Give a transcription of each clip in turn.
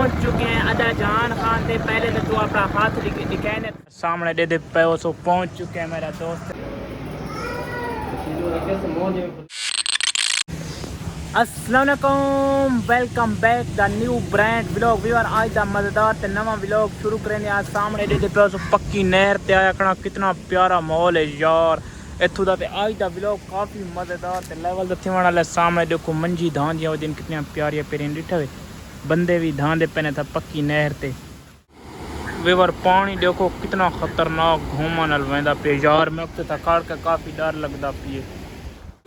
पहुंच चुके हैं अदा जहान खान से। पहले तो तू अपना हाथ दिखाने सामने दे दे पे सो पहुंच चुके हैं मेरा दोस्त। अस्सलाम वालेकुम, welcome back the new brand vlog viewer. आज दा मजेदार ते नवा व्लॉग शुरू करेंगे। आज सामने दे पे सो पक्की नहर ते आया कना, कितना प्यारा माहौल है यार इत्थों दा। ते आज दा व्लॉग काफ़ी मजेदार ते लेवल दा थिवण वाला। सामने देखो मंजी धान दिया दिन कितनी प्यारिया पेरें डिठे हुए बंदे भी धान दे पैने था पक्की नहर ते। वेवर पानी देखो कितना खतरनाक घूमन नाल वहदा पे यार। मैं उत्ते था खड़ के काफ़ी डर लगदा पिए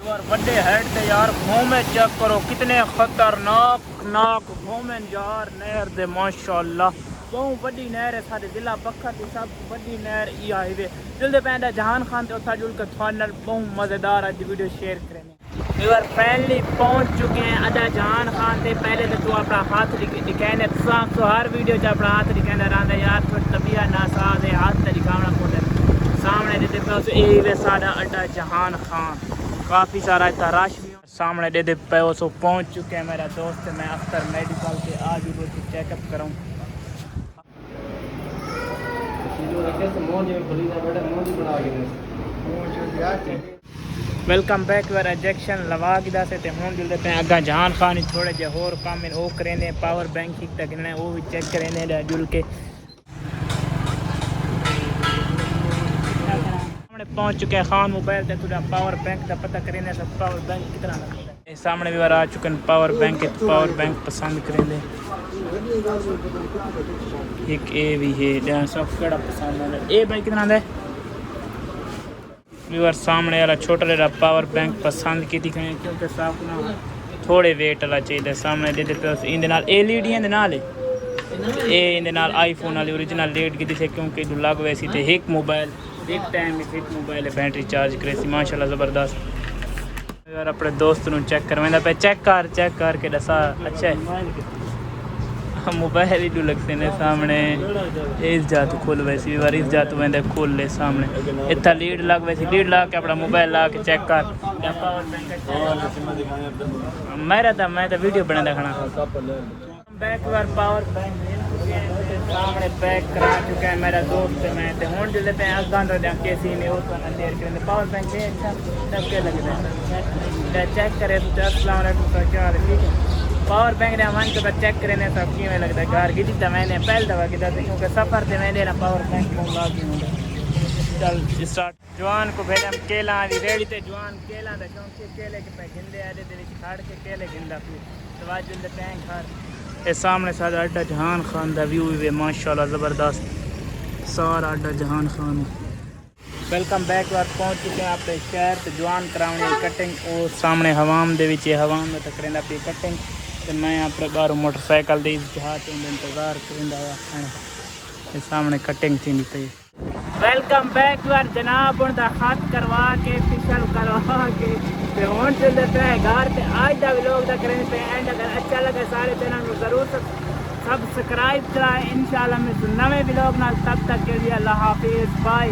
यार। बड़े हेड ते यार घूमे चेक करो कितने खतरनाक नाक घूमे यार नहर दे माशाअल्लाह। बहुत बड़ी नहर है सारे जिला बखर की सब बड़ी नहर ई आई वे जुलदे पैंदा जहान खान ते उथा जुल के थानल बहुत मज़ेदार आज वीडियो शेयर करेंगे। व्यूअर फाइनली पहुंच चुके हैं अदा जहान खान से। पहले तो तू अपना हाथ दिखाने तो हर वीडियो च अपना हाथ दिखाना रहा यार। थोड़ी तबीयत नासाज है हाथ तो दिखाना पड़ता। सामने देते पे ये सारा अड्डा जहान खान, काफ़ी सारा इतना रश भी सामने दे पे सो पहुंच चुके हैं मेरा दोस्त। मैं अख्तर मेडिकल से आज ही रोज चेकअप कराऊँ। वेलकम बैक यूर इंजेक्शन लवा गिदा से ते हुण जुलदे पे अग्गा जहान खान थोड़े जे होर काम इन ओ करेंदे। पावर बैंक ही तक ने वो भी चेक करेंदे जुल के पहुंच चुके हैं। खान मोबाइल से थोड़ा पावर बैंक का पता करेंगे सब पावर बैंक कितना लगता है। सामने भी आ चुके हैं पावर बैंक पसंद करेंगे। एक ए भी है सब केड़ा पसंद है। ए भाई कितना है व्यूअर। सामने वाला छोटा जरा पावर बैंक पसंद की दिखाएं क्योंकि साफ ना थोड़े वेट वाला चाहिए। सामने दे पे इन LED दे नाल ए इन आईफोन वाली ओरिजिनल लेट की दिखे क्योंकि लग वैसी थे एक मोबाइल एक टाइम एक मोबाइल है बैटरी चार्ज करे सी माशाल्लाह ज़बरदस्त। यार अपने दोस्त ਨੂੰ चेक करवांदा पे चेक कर के दसा अच्छा है मोबाइल ही लगते ने सामने। इस जात खोल वैसी बार इस जात वेंदे खोल ले सामने इतना लीड लग वैसी लीड ला के अपना मोबाइल ला के चेक कर। मेरा था मैं तो वीडियो बना खड़ा बैक बार पावर बैंक सामने पैक करा चुका है मेरा दोस्त। मैं तो हूँ जिले पे अगां के सी ने पावर बैंक है अच्छा तब के लगता है चेक करे तो। अस्सलाम वालेकुम क्या हाल है ठीक है। पावर बैंक ने मन तो चेक करें सब किमें लगता है घर गिदी तो मैंने पहले दफा किया क्योंकि सफ़र से मैंने ना पावर बैंक मंगा चल स्टार्ट। जवान को भेजा केला भी रेडी थे जवान केला था क्योंकि केले के पे गिंदे आदे खड़ के केले गिंदा फिर तो आज जुलते पैं घर ये सामने सारा अड्डा जहान खान का व्यू भी माशाल्लाह ज़बरदस्त सारा अड्डा जहान खान है। वेलकम बैक बार पहुंच चुके हैं अपने शहर तो जवान कराने कटिंग और सामने हवाम दे विच हवाम में तो करेंदा पी कटिंग तो मैं अपने बाहर मोटरसाइकिल दे जहाज इंतजार करेंदा ये सामने कटिंग थी पे। वेलकम बैक बार जनाब उनका हाथ करवा के फिशल करवा के हूँ चल देते हैं घर पे। आज का व्लॉग का करें पे एंड अगर अच्छा लगे सारे चैनल को ज़रूर सब्सक्राइब कराएं। इंशाल्लाह मैं नवे व्लॉग ना तब तक के लिए अल्लाह हाफिज़ बाय।